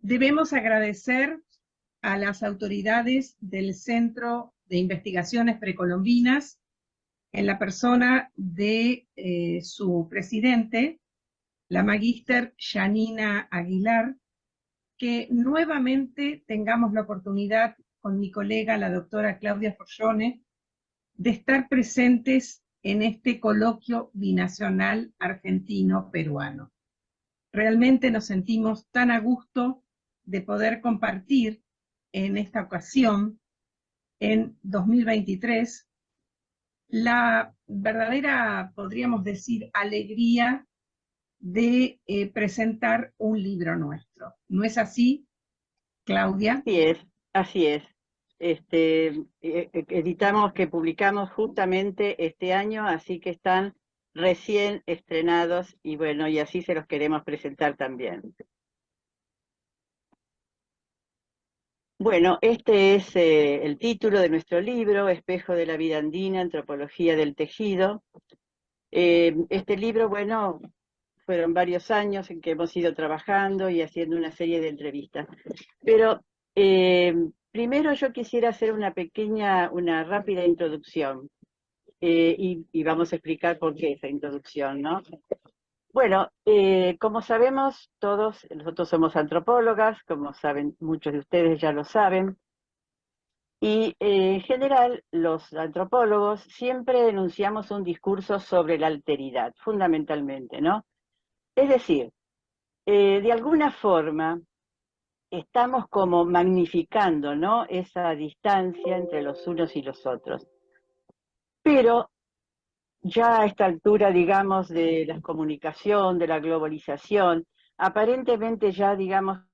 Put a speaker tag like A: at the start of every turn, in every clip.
A: Debemos agradecer a las autoridades del Centro de Investigaciones Precolombinas, en la persona de su presidente, la magíster Yanina Aguilar, que nuevamente tengamos la oportunidad con mi colega, la doctora Claudia Forgione, de estar presentes en este coloquio binacional argentino-peruano. Realmente nos sentimos tan a gusto de poder compartir en esta ocasión, en 2023, la verdadera, podríamos decir, alegría de presentar un libro nuestro. ¿No es así, Claudia?
B: Así es, así es. Editamos que publicamos justamente este año, así que están recién estrenados y bueno, y así se los queremos presentar también. Bueno, este es el título de nuestro libro, Espejo de la vida andina, antropología del tejido. Este libro, bueno, fueron varios años en que hemos ido trabajando y haciendo una serie de entrevistas. Pero primero yo quisiera hacer una rápida introducción y vamos a explicar por qué esa introducción, ¿no? Bueno, como sabemos todos, nosotros somos antropólogas, como saben, muchos de ustedes ya lo saben, y en general los antropólogos siempre enunciamos un discurso sobre la alteridad, fundamentalmente, ¿no? Es decir, de alguna forma estamos como magnificando, ¿no?, esa distancia entre los unos y los otros. Pero ya a esta altura, digamos, de la comunicación, de la globalización, aparentemente ya, digamos,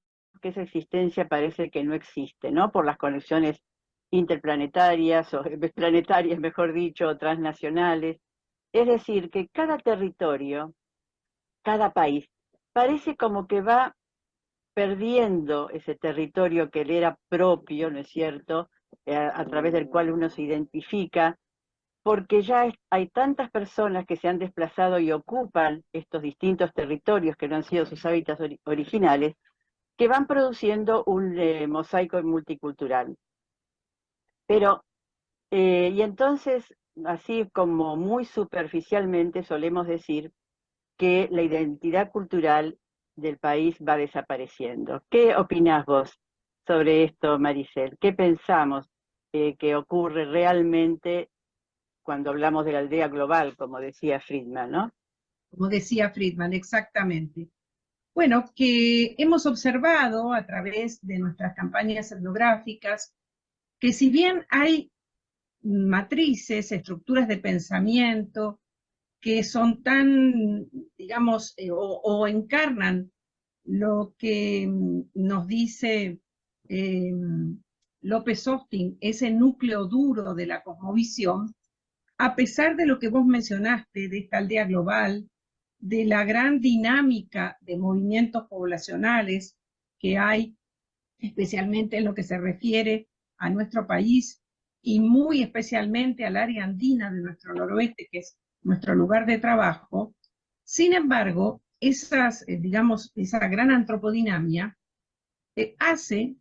B: que esa existencia parece que no existe, ¿no?, por las conexiones interplanetarias, o planetarias, mejor dicho, transnacionales. Es decir, que cada territorio, cada país, parece como que va perdiendo ese territorio que le era propio, ¿no es cierto?, a través del cual uno se identifica, porque ya hay tantas personas que se han desplazado y ocupan estos distintos territorios que no han sido sus hábitats originales, que van produciendo un mosaico multicultural. Pero, y entonces, así como muy superficialmente solemos decir que la identidad cultural del país va desapareciendo. ¿Qué opinás vos sobre esto, Maricel? ¿Qué pensamos que ocurre realmente cuando hablamos de la aldea global, como decía Friedman, ¿no?
A: Como decía Friedman, exactamente. Bueno, que hemos observado a través de nuestras campañas etnográficas que si bien hay matrices, estructuras de pensamiento que son tan, digamos, o encarnan lo que nos dice eh, López Austin, ese núcleo duro de la cosmovisión, a pesar de lo que vos mencionaste, de esta aldea global, de la gran dinámica de movimientos poblacionales que hay, especialmente en lo que se refiere a nuestro país y muy especialmente al área andina de nuestro noroeste, que es nuestro lugar de trabajo. Sin embargo, digamos, esa gran antropodinamia hace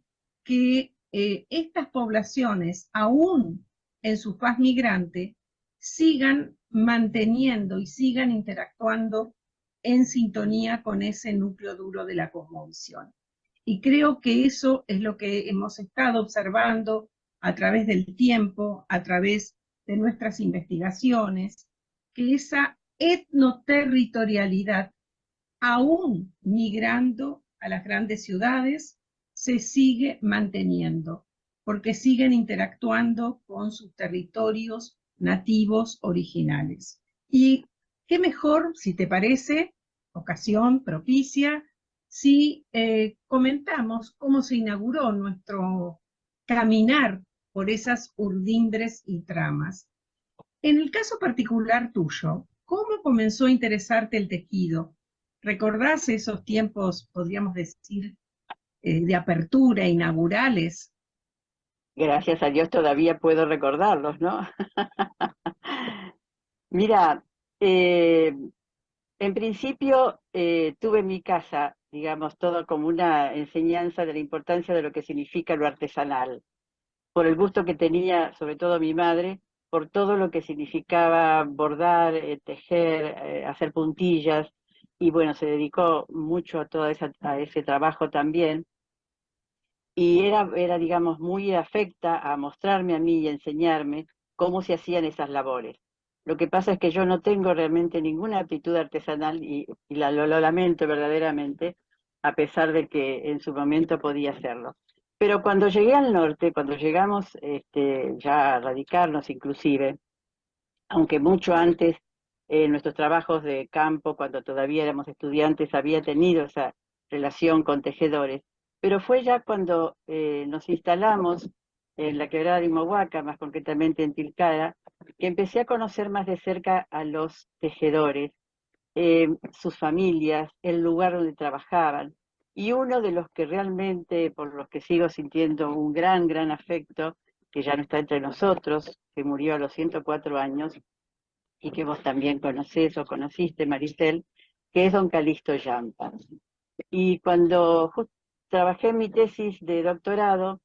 A: que estas poblaciones, aún en su faz migrante, sigan manteniendo y sigan interactuando en sintonía con ese núcleo duro de la cosmovisión. Y creo que eso es lo que hemos estado observando a través del tiempo, a través de nuestras investigaciones, que esa etnoterritorialidad, aún migrando a las grandes ciudades, se sigue manteniendo, porque siguen interactuando con sus territorios nativos originales. Y qué mejor, si te parece, ocasión propicia, si comentamos cómo se inauguró nuestro caminar por esas urdimbres y tramas. En el caso particular tuyo, ¿cómo comenzó a interesarte el tejido? ¿Recordás esos tiempos, podríamos decir, de apertura, inaugurales?
B: Gracias a Dios todavía puedo recordarlos, ¿no? Mira, en principio tuve en mi casa digamos, todo como una enseñanza de la importancia de lo que significa lo artesanal, por el gusto que tenía, sobre todo mi madre, por todo lo que significaba bordar, tejer, hacer puntillas, y bueno, se dedicó mucho a a ese trabajo también, y era, digamos, muy afecta a mostrarme a mí y enseñarme cómo se hacían esas labores. Lo que pasa es que yo no tengo realmente ninguna aptitud artesanal y lo lamento verdaderamente, a pesar de que en su momento podía hacerlo. Pero cuando llegué al norte, cuando llegamos ya a radicarnos inclusive, aunque mucho antes en nuestros trabajos de campo, cuando todavía éramos estudiantes, había tenido esa relación con tejedores, pero fue ya cuando nos instalamos en la quebrada de Humahuaca, más concretamente en Tilcara, que empecé a conocer más de cerca a los tejedores, sus familias, el lugar donde trabajaban. Y uno de los que realmente, por los que sigo sintiendo un gran, gran afecto, que ya no está entre nosotros, que murió a los 104 años, y que vos también conocés o conociste, Maricel, que es don Calixto Yampa. Y cuando trabajé en mi tesis de doctorado,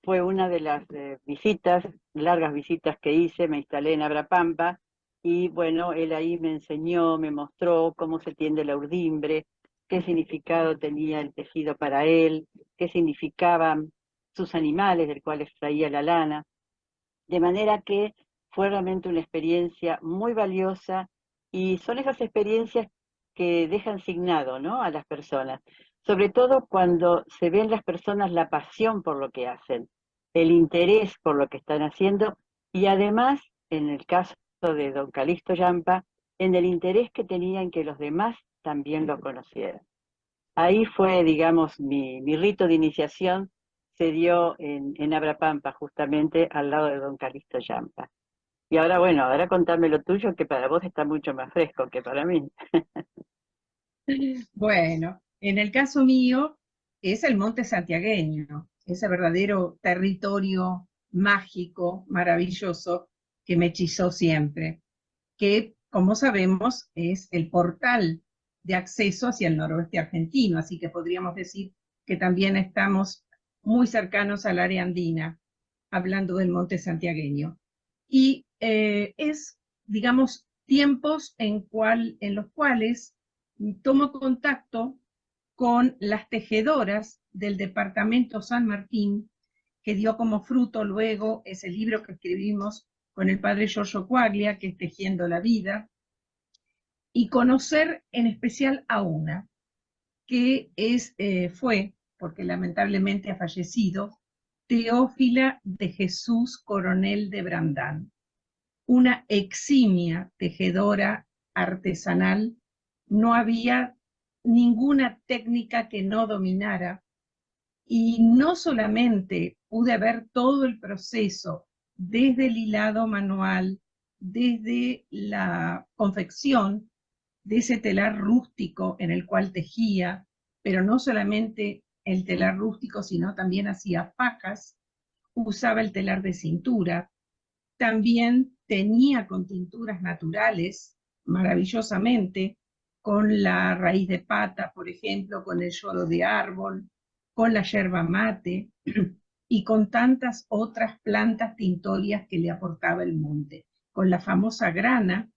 B: fue una de las visitas, largas visitas que hice, me instalé en Abrapampa, y bueno, él ahí me enseñó, me mostró cómo se tiende la urdimbre, qué significado tenía el tejido para él, qué significaban sus animales del cual extraía la lana. De manera que fue realmente una experiencia muy valiosa y son esas experiencias que dejan signado, ¿no?, a las personas, sobre todo cuando se ve en las personas la pasión por lo que hacen, el interés por lo que están haciendo y además, en el caso de don Calixto Yampa, en el interés que tenía en que los demás también lo conocieran. Ahí fue, digamos, mi rito de iniciación se dio en Abrapampa, justamente al lado de don Calixto Yampa. Y ahora, bueno, ahora contame lo tuyo, que para vos está mucho más fresco que para mí.
A: Bueno, en el caso mío es el monte santiagueño, ese verdadero territorio mágico, maravilloso, que me hechizó siempre, que, como sabemos, es el portal de acceso hacia el noroeste argentino, así que podríamos decir que también estamos muy cercanos al área andina, hablando del monte santiagueño. Y es, digamos, tiempos en los cuales tomo contacto con las tejedoras del departamento San Martín, que dio como fruto luego ese libro que escribimos con el padre Giorgio Quaglia, que es Tejiendo la Vida, y conocer en especial a una, que fue, porque lamentablemente ha fallecido, Teófila de Jesús Coronel de Brandán, una eximia tejedora artesanal. No había ninguna técnica que no dominara, y no solamente pude ver todo el proceso, desde el hilado manual, desde la confección de ese telar rústico en el cual tejía, pero no solamente el telar rústico, sino también hacía fajas, usaba el telar de cintura, también tenía con tinturas naturales, maravillosamente, con la raíz de pata, por ejemplo, con el lloro de árbol, con la yerba mate y con tantas otras plantas tintorias que le aportaba el monte, con la famosa grana,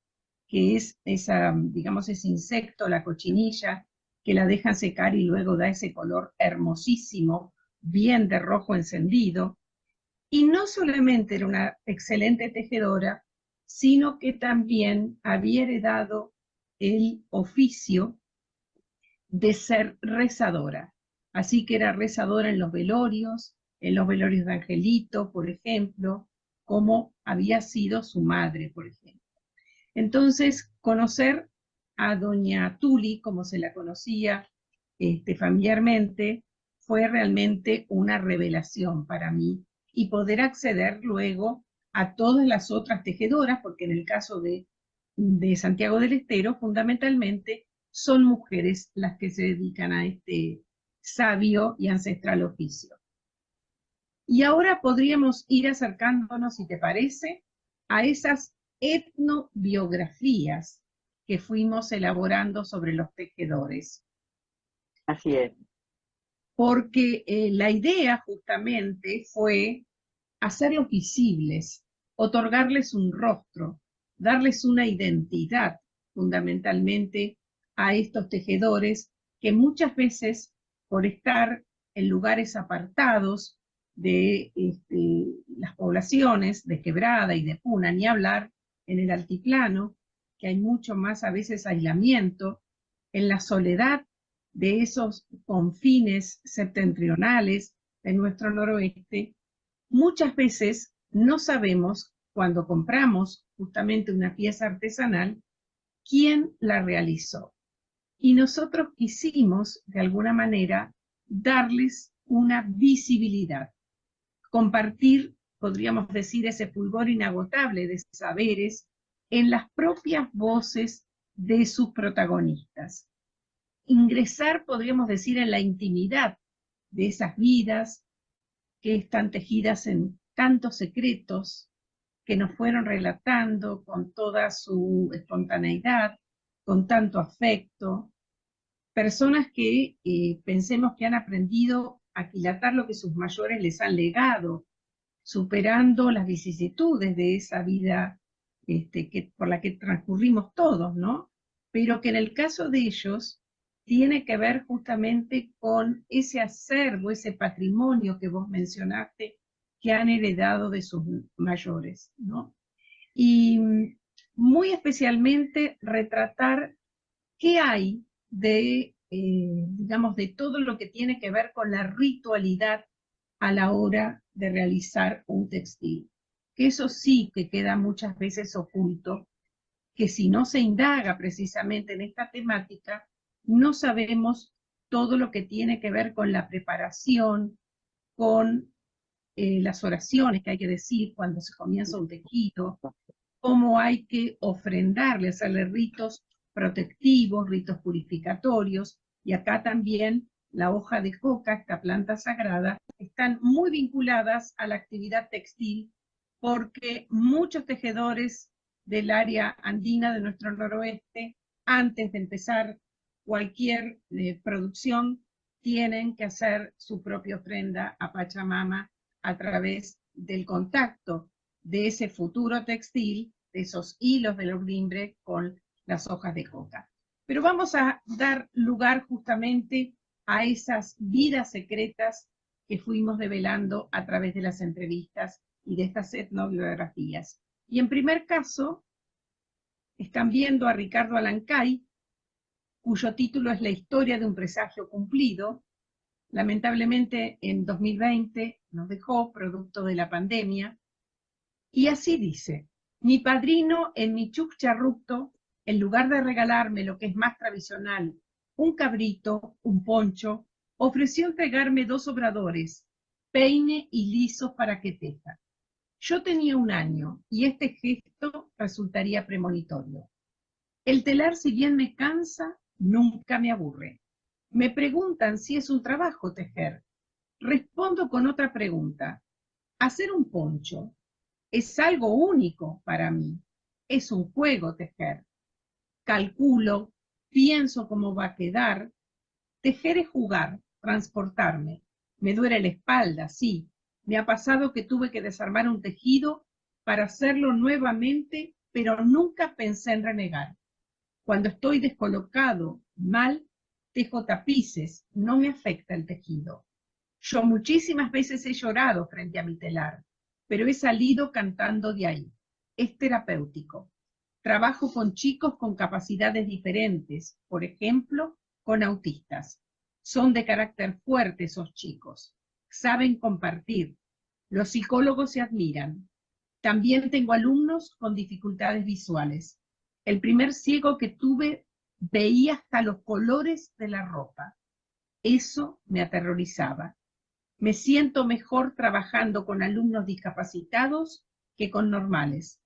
A: que es esa, digamos, ese insecto, la cochinilla, que la dejan secar y luego da ese color hermosísimo, bien de rojo encendido. Y no solamente era una excelente tejedora, sino que también había heredado el oficio de ser rezadora. Así que era rezadora en los velorios de Angelito, por ejemplo, como había sido su madre, por ejemplo. Entonces, conocer a doña Tuli, como se la conocía familiarmente, fue realmente una revelación para mí, y poder acceder luego a todas las otras tejedoras, porque en el caso de Santiago del Estero, fundamentalmente son mujeres las que se dedican a este sabio y ancestral oficio. Y ahora podríamos ir acercándonos, si te parece, a esas etnobiografías que fuimos elaborando sobre los tejedores.
B: Así es.
A: Porque la idea justamente fue hacerlos visibles, otorgarles un rostro, darles una identidad fundamentalmente a estos tejedores que muchas veces, por estar en lugares apartados de las poblaciones de Quebrada y de Puna, ni hablar en el altiplano, que hay mucho más a veces aislamiento, en la soledad de esos confines septentrionales de nuestro noroeste, muchas veces no sabemos, cuando compramos justamente una pieza artesanal, quién la realizó. Y nosotros quisimos, de alguna manera, darles una visibilidad, compartir, podríamos decir, ese fulgor inagotable de saberes en las propias voces de sus protagonistas. Ingresar, podríamos decir, en la intimidad de esas vidas que están tejidas en tantos secretos que nos fueron relatando con toda su espontaneidad, con tanto afecto, personas que pensemos que han aprendido a aquilatar lo que sus mayores les han legado, superando las vicisitudes de esa vida por la que transcurrimos todos, ¿no? Pero que en el caso de ellos tiene que ver justamente con ese acervo, ese patrimonio que vos mencionaste, que han heredado de sus mayores, ¿no? Y muy especialmente retratar qué hay de, digamos, de todo lo que tiene que ver con la ritualidad a la hora de realizar un textil. Que eso sí que queda muchas veces oculto, que si no se indaga precisamente en esta temática, no sabemos todo lo que tiene que ver con la preparación, con las oraciones que hay que decir cuando se comienza un tejido, cómo hay que ofrendarle, hacerle ritos protectivos, ritos purificatorios, y acá también la hoja de coca, esta planta sagrada, están muy vinculadas a la actividad textil, porque muchos tejedores del área andina de nuestro noroeste, antes de empezar cualquier producción, tienen que hacer su propia ofrenda a Pachamama a través del contacto de ese futuro textil, de esos hilos del urdimbre con las hojas de coca. Pero vamos a dar lugar justamente a esas vidas secretas que fuimos develando a través de las entrevistas y de estas etnobiografías. Y en primer caso, están viendo a Ricardo Alancay, cuyo título es La historia de un presagio cumplido. Lamentablemente en 2020 nos dejó producto de la pandemia, y así dice: mi padrino en mi Chucharructo, en lugar de regalarme lo que es más tradicional, un cabrito, un poncho, ofreció entregarme 2 obradores, peine y lisos para que teja. Yo tenía 1 año y este gesto resultaría premonitorio. El telar, si bien me cansa, nunca me aburre. Me preguntan si es un trabajo tejer. Respondo con otra pregunta. Hacer un poncho es algo único para mí. Es un juego tejer. Calculo, pienso cómo va a quedar. Tejer es jugar, transportarme. Me duele la espalda, sí. Me ha pasado que tuve que desarmar un tejido para hacerlo nuevamente, pero nunca pensé en renegar. Cuando estoy descolocado, mal, tejo tapices, no me afecta el tejido. Yo muchísimas veces he llorado frente a mi telar, pero he salido cantando de ahí. Es terapéutico. Trabajo con chicos con capacidades diferentes, por ejemplo, con autistas. Son de carácter fuerte esos chicos. Saben compartir. Los psicólogos se admiran. También tengo alumnos con dificultades visuales. El primer ciego que tuve veía hasta los colores de la ropa. Eso me aterrorizaba. Me siento mejor trabajando con alumnos discapacitados que con normales.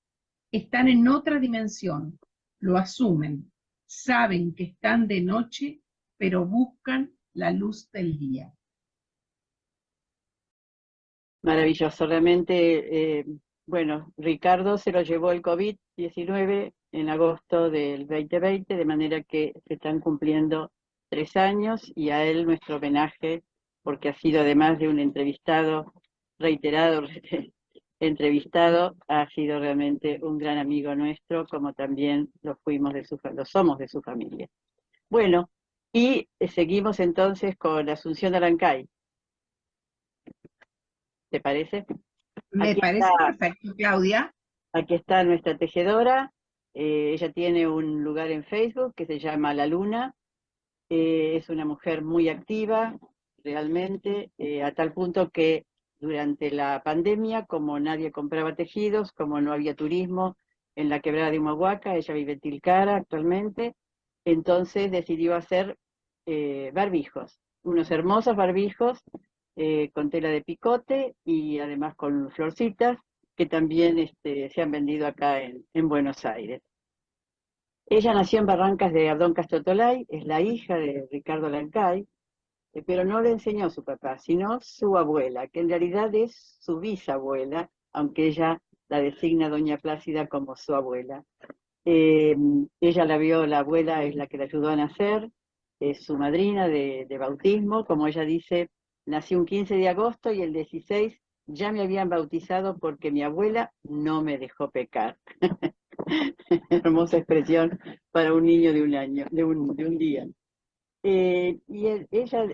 A: Están en otra dimensión, lo asumen, saben que están de noche, pero buscan la luz del día.
B: Maravilloso, realmente, bueno, Ricardo se lo llevó el COVID-19 en agosto del 2020, de manera que se están cumpliendo 3 años, y a él nuestro homenaje, porque ha sido, además de un entrevistado reiterado, entrevistado, ha sido realmente un gran amigo nuestro, como también lo somos de su familia. Bueno, y seguimos entonces con Asunción Arancay. ¿Te parece?
A: Me
B: Aquí está,
A: parece perfecto, Claudia.
B: aquí está nuestra tejedora. Ella tiene un lugar en Facebook que se llama La Luna. Es una mujer muy activa, realmente, a tal punto que durante la pandemia, como nadie compraba tejidos, como no había turismo en la quebrada de Humahuaca, ella vive en Tilcara actualmente, entonces decidió hacer barbijos, unos hermosos barbijos con tela de picote y además con florcitas, que también se han vendido acá en Buenos Aires. Ella nació en Barrancas de Abdón Castro-Tolay, es la hija de Ricardo Lancay, pero no le enseñó su papá, sino su abuela, que en realidad es su bisabuela, aunque ella la designa doña Plácida como su abuela. Ella la vio, la abuela es la que la ayudó a nacer, es su madrina de bautismo, como ella dice, nací un 15 de agosto y el 16 ya me habían bautizado porque mi abuela no me dejó pecar. Hermosa expresión para un niño de un año, de un día. Ella,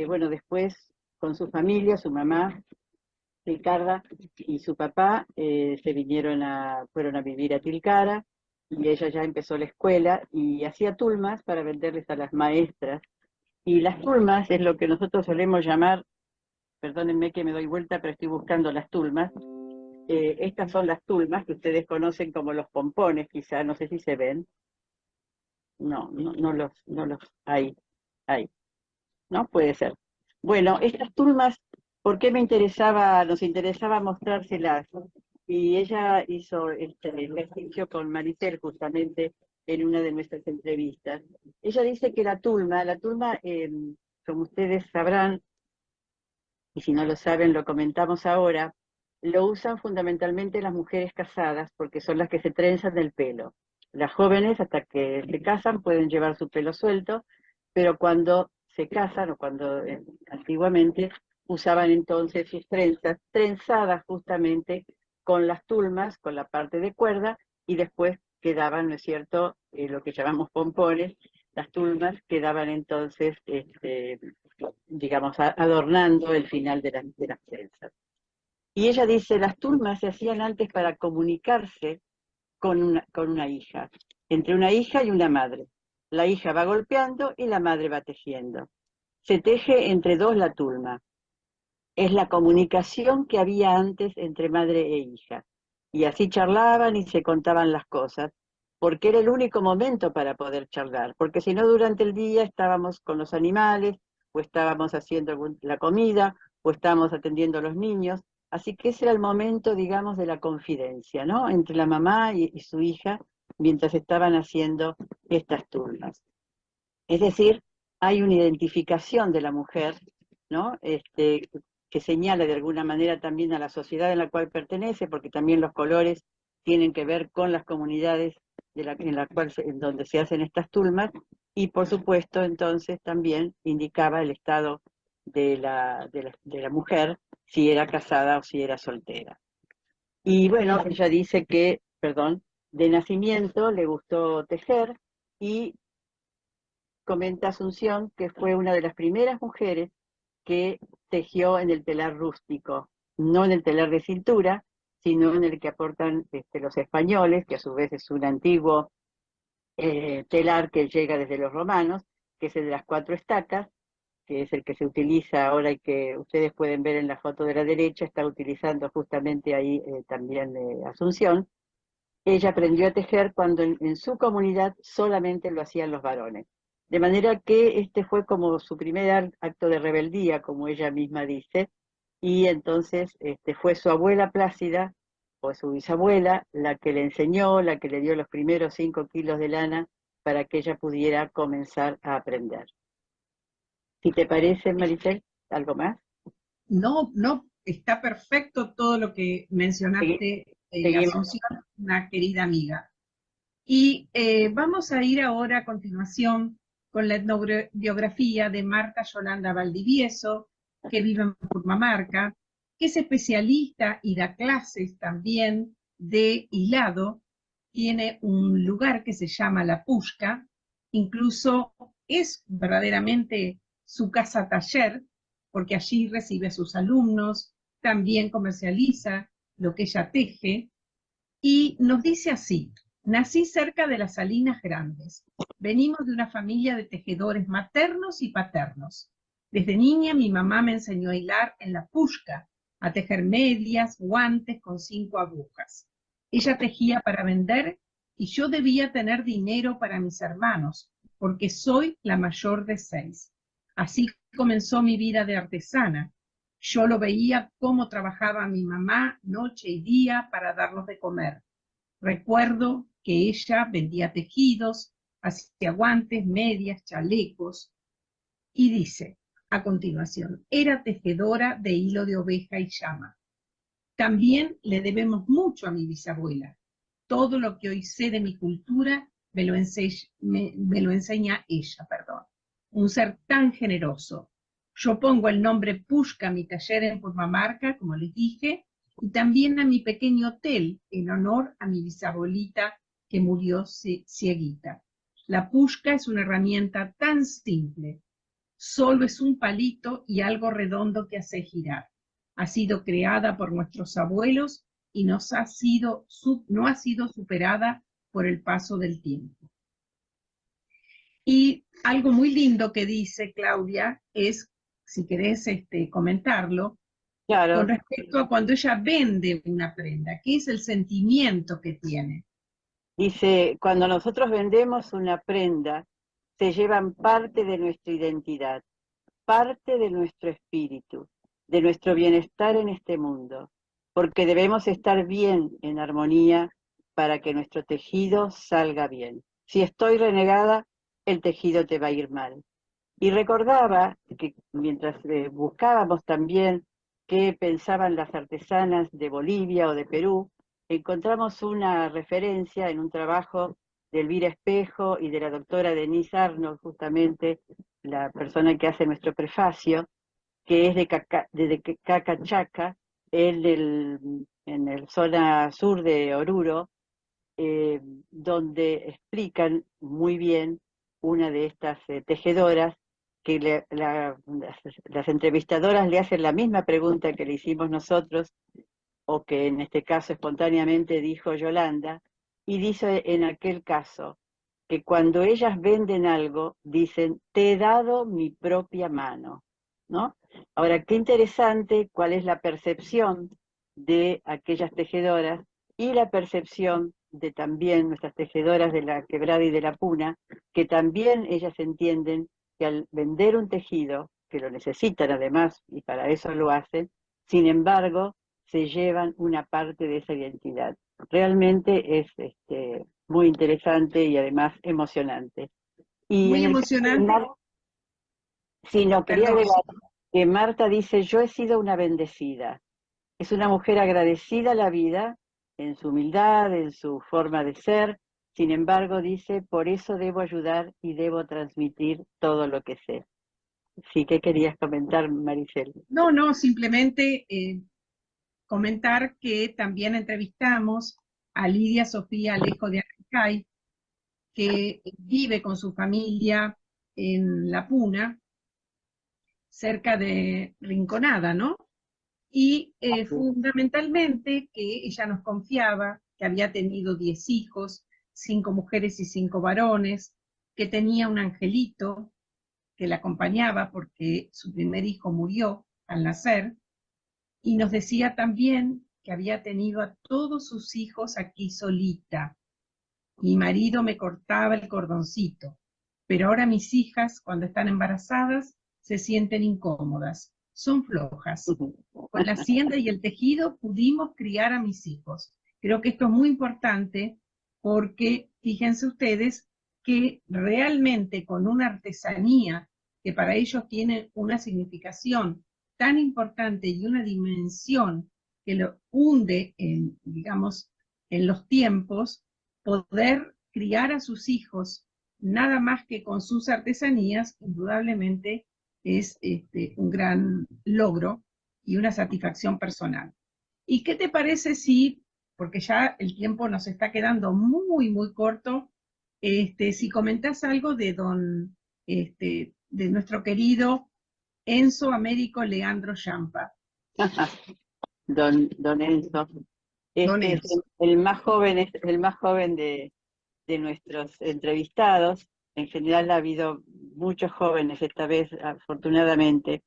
B: bueno, después con su familia, su mamá, Ricarda, y su papá, fueron a vivir a Tilcara, y ella ya empezó la escuela y hacía tulmas para venderles a las maestras. Y las tulmas es lo que nosotros solemos llamar, perdónenme que me doy vuelta, pero estoy buscando las tulmas. Estas son las tulmas que ustedes conocen como los pompones, quizá, no sé si se ven. No, ahí, ¿no? Puede ser. Bueno, estas tulmas, ¿por qué nos interesaba mostrárselas? Y ella hizo el ejercicio con Maricel justamente en una de nuestras entrevistas. Ella dice que la tulma, como ustedes sabrán, y si no lo saben, lo comentamos ahora, lo usan fundamentalmente las mujeres casadas porque son las que se trenzan el pelo. Las jóvenes, hasta que se casan, pueden llevar su pelo suelto, pero cuando se casan o cuando antiguamente usaban entonces sus trenzas, trenzadas justamente con las tulmas, con la parte de cuerda, y después quedaban, ¿no es cierto?, lo que llamamos pompones, las tulmas quedaban entonces digamos, adornando el final de las trenzas. Y ella dice, las tulmas se hacían antes para comunicarse con una hija, entre una hija y una madre. La hija va golpeando y la madre va tejiendo. Se teje entre dos la tulma. Es la comunicación que había antes entre madre e hija. Y así charlaban y se contaban las cosas, porque era el único momento para poder charlar, porque si no durante el día estábamos con los animales, o estábamos haciendo la comida, o estábamos atendiendo a los niños, así que ese era el momento, digamos, de la confidencia, ¿no? Entre la mamá y su hija, mientras estaban haciendo estas turnas. Es decir, hay una identificación de la mujer, ¿no? Que señala de alguna manera también a la sociedad en la cual pertenece, porque también los colores tienen que ver con las comunidades en donde se hacen estas tulmas, y por supuesto entonces también indicaba el estado de la mujer, si era casada o si era soltera. Y bueno, ella dice que, perdón, de nacimiento le gustó tejer, y comenta Asunción que fue una de las primeras mujeres que tejió en el telar rústico, no en el telar de cintura, sino en el que aportan los españoles, que a su vez es un antiguo telar que llega desde los romanos, que es el de las 4 estacas, que es el que se utiliza ahora y que ustedes pueden ver en la foto de la derecha, está utilizando justamente ahí también Asunción. Ella aprendió a tejer cuando en su comunidad solamente lo hacían los varones. De manera que este fue como su primer acto de rebeldía, como ella misma dice, y entonces fue su abuela Plácida, o su bisabuela, la que le enseñó, la que le dio los primeros 5 kilos de lana para que ella pudiera comenzar a aprender. Si te parece, Maricel, ¿algo más?
A: No, no, está perfecto todo lo que
B: Segui-
A: mencionaste,
B: Seguimos.
A: Asunción, una querida amiga. Y vamos a ir ahora a continuación con la etnobiografía de Marta Yolanda Valdivieso, que vive en Purmamarca, que es especialista y da clases también de hilado. Tiene un lugar que se llama La Pushka, incluso es verdaderamente su casa taller, porque allí recibe a sus alumnos, también comercializa lo que ella teje, y nos dice así: nací cerca de las Salinas Grandes. Venimos de una familia de tejedores maternos y paternos. Desde niña mi mamá me enseñó a hilar en la pushka, a tejer medias, guantes con 5 agujas. Ella tejía para vender y yo debía tener dinero para mis hermanos, porque soy la mayor de 6. Así comenzó mi vida de artesana. Yo lo veía cómo trabajaba mi mamá noche y día para darnos de comer. Recuerdo que ella vendía tejidos, hacía guantes, medias, chalecos, y dice a continuación: era tejedora de hilo de oveja y llama. También le debemos mucho a mi bisabuela. Todo lo que hoy sé de mi cultura me lo enseña ella, perdón. Un ser tan generoso. Yo pongo el nombre Pushka a mi taller en Purmamarca, como les dije, y también a mi pequeño hotel, en honor a mi bisabuelita que murió cieguita. La Pushka es una herramienta tan simple. Solo es un palito y algo redondo que hace girar. Ha sido creada por nuestros abuelos y no ha sido superada por el paso del tiempo. Y algo muy lindo que dice Claudia es, si querés comentarlo,
B: Claro,
A: con respecto a cuando ella vende una prenda, ¿qué es el sentimiento que tiene?
B: dice, cuando nosotros vendemos una prenda, se llevan parte de nuestra identidad, parte de nuestro espíritu, de nuestro bienestar en este mundo, porque debemos estar bien en armonía para que nuestro tejido salga bien. Si estoy renegada, el tejido te va a ir mal. Y recordaba que mientras buscábamos también qué pensaban las artesanas de Bolivia o de Perú, encontramos una referencia en un trabajo de Elvira Espejo y de la doctora Denise Arnold, justamente la persona que hace nuestro prefacio, que es de Cacachaca, en el zona sur de Oruro, eh, donde explican muy bien una de estas tejedoras, que las entrevistadoras le hacen la misma pregunta que le hicimos nosotros, o que en este caso espontáneamente dijo Yolanda, y dice en aquel caso que cuando ellas venden algo, dicen, te he dado mi propia mano, ¿no? Ahora, qué interesante cuál es la percepción de aquellas tejedoras y la percepción de también nuestras tejedoras de la Quebrada y de la Puna, que también ellas entienden que al vender un tejido, que lo necesitan además, y para eso lo hacen, sin embargo, se llevan una parte de esa identidad. Realmente es muy interesante y además emocionante. Y
A: Muy
B: en el caso de
A: emocionante,
B: Marta, sí, no, quería
A: perdón.
B: agregar que Marta dice, yo he sido una bendecida. Es una mujer agradecida a la vida en su humildad, en su forma de ser. Sin embargo, dice, por eso debo ayudar y debo transmitir todo lo que sé. Sí, ¿qué querías comentar, Maricel?
A: No, no, simplemente comentar que también entrevistamos a Lidia Sofía Alejo de Arcay, que vive con su familia en La Puna, cerca de Rinconada, ¿no? Y fundamentalmente que ella nos confiaba que había tenido 10 hijos, 5 mujeres y 5 varones, que tenía un angelito que la acompañaba porque su primer hijo murió al nacer, y nos decía también que había tenido a todos sus hijos aquí solita. Mi marido me cortaba el cordoncito, pero ahora mis hijas, cuando están embarazadas, se sienten incómodas, son flojas. Con la hacienda y el tejido pudimos criar a mis hijos. Creo que esto es muy importante porque fíjense ustedes que realmente con una artesanía que para ellos tiene una significación tan importante y una dimensión que lo hunde digamos, en los tiempos, poder criar a sus hijos nada más que con sus artesanías, indudablemente es un gran logro y una satisfacción personal. ¿Y qué te parece si, porque ya el tiempo nos está quedando muy, muy corto, si comentás algo de de nuestro querido Enzo Américo Leandro Champa?
B: Don Enzo.
A: Don
B: Este es
A: Enzo.
B: el más joven, es el más joven de nuestros entrevistados. En general ha habido muchos jóvenes esta vez, afortunadamente.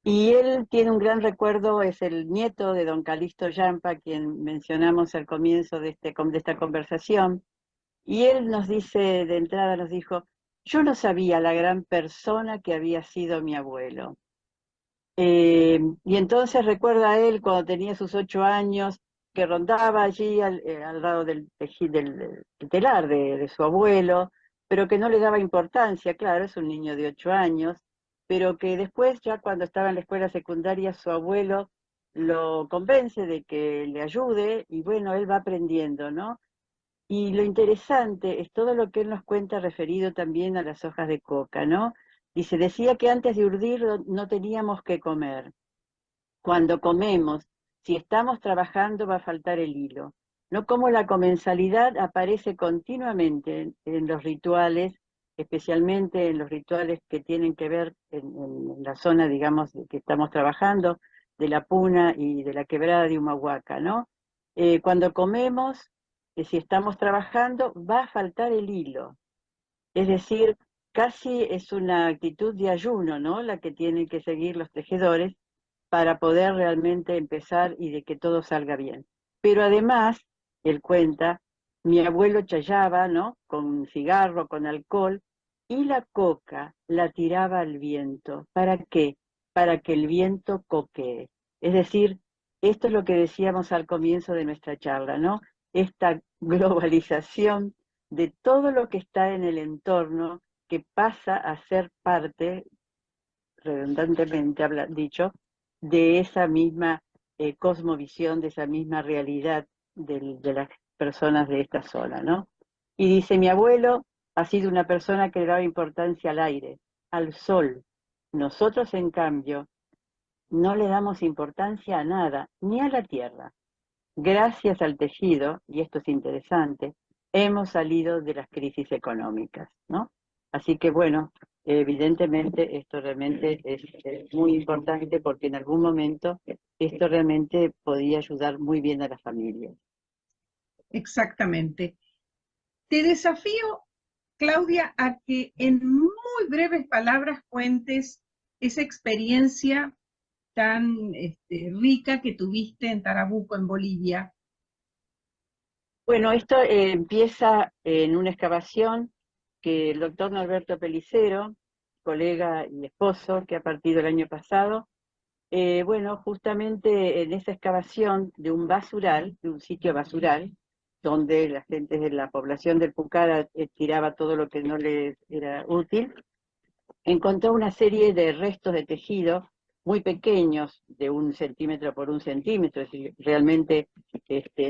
B: Y él tiene un gran recuerdo, es el nieto de don Calixto Yampa, quien mencionamos al comienzo de esta conversación. Y él nos dice, de entrada nos dijo, yo no sabía la gran persona que había sido mi abuelo. Y entonces recuerda a él cuando tenía sus 8 años, que rondaba allí al lado del telar de su abuelo, pero que no le daba importancia, claro, es un niño de 8 años, pero que después, ya cuando estaba en la escuela secundaria, su abuelo lo convence de que le ayude y bueno, él va aprendiendo, ¿no? Y lo interesante es todo lo que él nos cuenta referido también a las hojas de coca, ¿no? Dice, decía que antes de urdir no teníamos que comer. Cuando comemos, si estamos trabajando va a faltar el hilo. No como la comensalidad aparece continuamente en los rituales, especialmente en los rituales que tienen que ver en la zona, digamos, que estamos trabajando, de la Puna y de la Quebrada de Humahuaca, ¿no? Cuando comemos, si estamos trabajando, va a faltar el hilo. Es decir, casi es una actitud de ayuno, ¿no? La que tienen que seguir los tejedores para poder realmente empezar y de que todo salga bien. Pero además, él cuenta, mi abuelo chayaba, ¿no? Con cigarro, con alcohol, y la coca la tiraba al viento. ¿Para qué? Para que el viento coquee. Es decir, esto es lo que decíamos al comienzo de nuestra charla, ¿no? Esta globalización de todo lo que está en el entorno que pasa a ser parte, redundantemente dicho, de esa misma cosmovisión, de esa misma realidad de las personas de esta zona, ¿no? Y dice, mi abuelo ha sido una persona que le daba importancia al aire, al sol. Nosotros, en cambio, no le damos importancia a nada, ni a la tierra. Gracias al tejido, y esto es interesante, hemos salido de las crisis económicas, ¿no? Así que bueno, evidentemente esto realmente es muy importante porque en algún momento esto realmente podía ayudar muy bien a las familias.
A: Exactamente. Te desafío, Claudia, a que en muy breves palabras cuentes esa experiencia tan rica que tuviste en Tarabuco, en Bolivia.
B: Bueno, esto empieza en una excavación que el doctor Norberto Pelicero, colega y esposo, que ha partido el año pasado, bueno, justamente en esa excavación de un basural, de un sitio basural, donde la gente de la población del Pucara tiraba todo lo que no les era útil, encontró una serie de restos de tejido muy pequeños, de 1 centímetro por 1 centímetro, es decir, realmente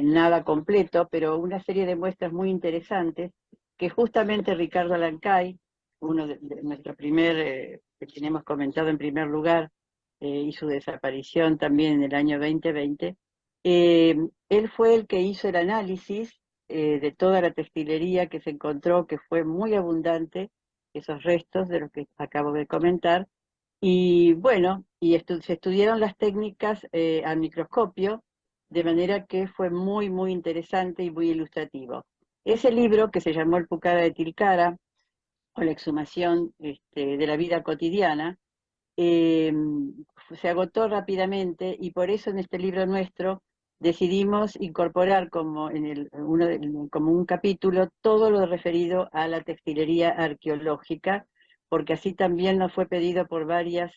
B: nada completo, pero una serie de muestras muy interesantes que justamente Ricardo Alancay, uno de nuestro que tenemos comentado en primer lugar, y su desaparición también en el año 2020, él fue el que hizo el análisis de toda la textilería que se encontró, que fue muy abundante, esos restos de los que acabo de comentar, y bueno, se estudiaron las técnicas al microscopio, de manera que fue muy, muy interesante y muy ilustrativo. Ese libro, que se llamó El Pucara de Tilcara, o la exhumación de la vida cotidiana, eh, se agotó rápidamente y por eso en este libro nuestro decidimos incorporar como un capítulo todo lo referido a la textilería arqueológica, porque así también nos fue pedido por varias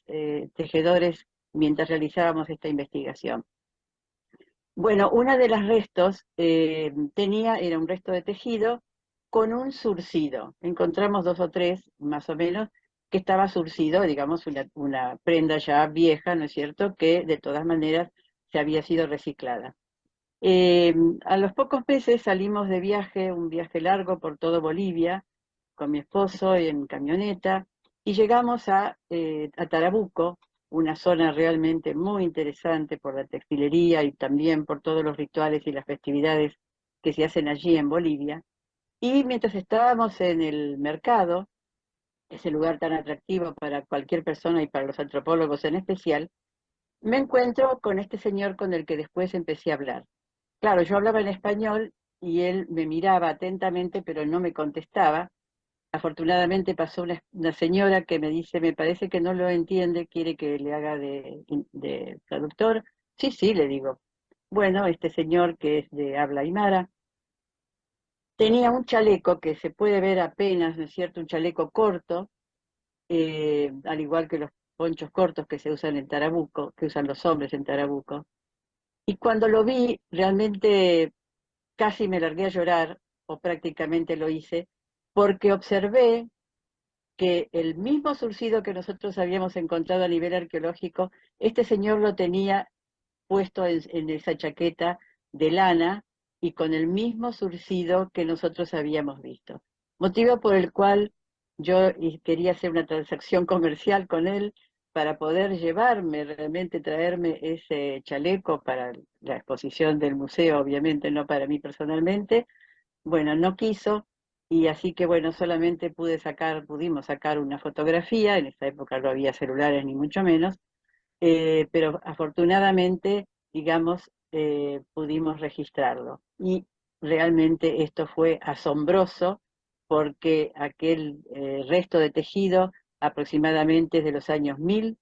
B: tejedores mientras realizábamos esta investigación. Bueno, una de las restos era un resto de tejido con un surcido. Encontramos 2 o 3, más o menos, que estaba surcido, digamos, una prenda ya vieja, ¿no es cierto?, que de todas maneras se había sido reciclada. A los pocos meses salimos de viaje, un viaje largo por todo Bolivia, con mi esposo en camioneta y llegamos a Tarabuco, una zona realmente muy interesante por la textilería y también por todos los rituales y las festividades que se hacen allí en Bolivia. Y mientras estábamos en el mercado, ese lugar tan atractivo para cualquier persona y para los antropólogos en especial, me encuentro con este señor con el que después empecé a hablar. Claro, yo hablaba en español y él me miraba atentamente, pero no me contestaba. Afortunadamente pasó una señora que me dice, me parece que no lo entiende, quiere que le haga de traductor. Sí, sí, le digo. Bueno, este señor que es de habla aymara, tenía un chaleco que se puede ver apenas, ¿no es cierto? Un chaleco corto, al igual que los ponchos cortos que se usan en Tarabuco, que usan los hombres en Tarabuco. Y cuando lo vi, realmente casi me largué a llorar, o prácticamente lo hice, porque observé que el mismo surcido que nosotros habíamos encontrado a nivel arqueológico, este señor lo tenía puesto en esa chaqueta de lana y con el mismo surcido que nosotros habíamos visto. Motivo por el cual yo quería hacer una transacción comercial con él para poder llevarme, realmente traerme ese chaleco para la exposición del museo, obviamente no para mí personalmente. Bueno, no quiso, y así que bueno, solamente pudimos sacar una fotografía, en esa época no había celulares ni mucho menos, pero afortunadamente, digamos, pudimos registrarlo. Y realmente esto fue asombroso porque aquel resto de tejido aproximadamente es de los años 1000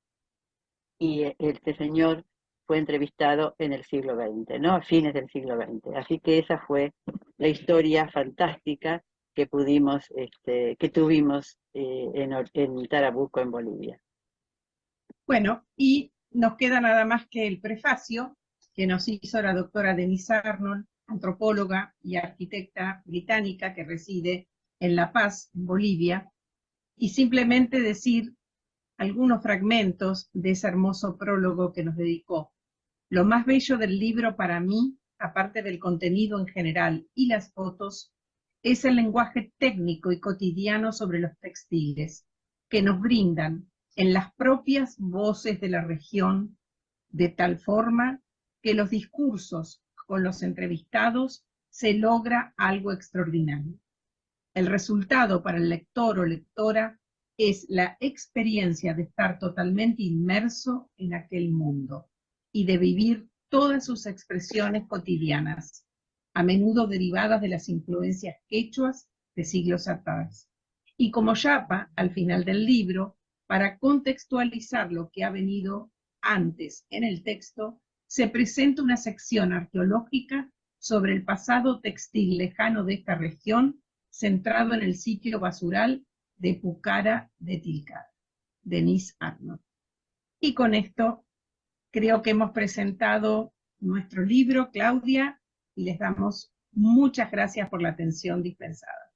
B: y este señor fue entrevistado en el siglo XX, ¿no? A fines del siglo XX. Así que esa fue la historia fantástica que que tuvimos en Tarabuco, en Bolivia.
A: Bueno, y nos queda nada más que el prefacio que nos hizo la doctora Denise Arnold, antropóloga y arquitecta británica que reside en La Paz, en Bolivia, y simplemente decir algunos fragmentos de ese hermoso prólogo que nos dedicó. Lo más bello del libro para mí, aparte del contenido en general y las fotos, es el lenguaje técnico y cotidiano sobre los textiles, que nos brindan en las propias voces de la región, de tal forma que los discursos con los entrevistados se logra algo extraordinario. El resultado para el lector o lectora es la experiencia de estar totalmente inmerso en aquel mundo y de vivir todas sus expresiones cotidianas, a menudo derivadas de las influencias quechuas de siglos atrás. Y como Yapa, al final del libro, para contextualizar lo que ha venido antes en el texto, se presenta una sección arqueológica sobre el pasado textil lejano de esta región, centrado en el sitio basural de Pucara de Tilcara, Denise Arnold. Y con esto creo que hemos presentado nuestro libro, Claudia, y les damos muchas gracias por la atención dispensada.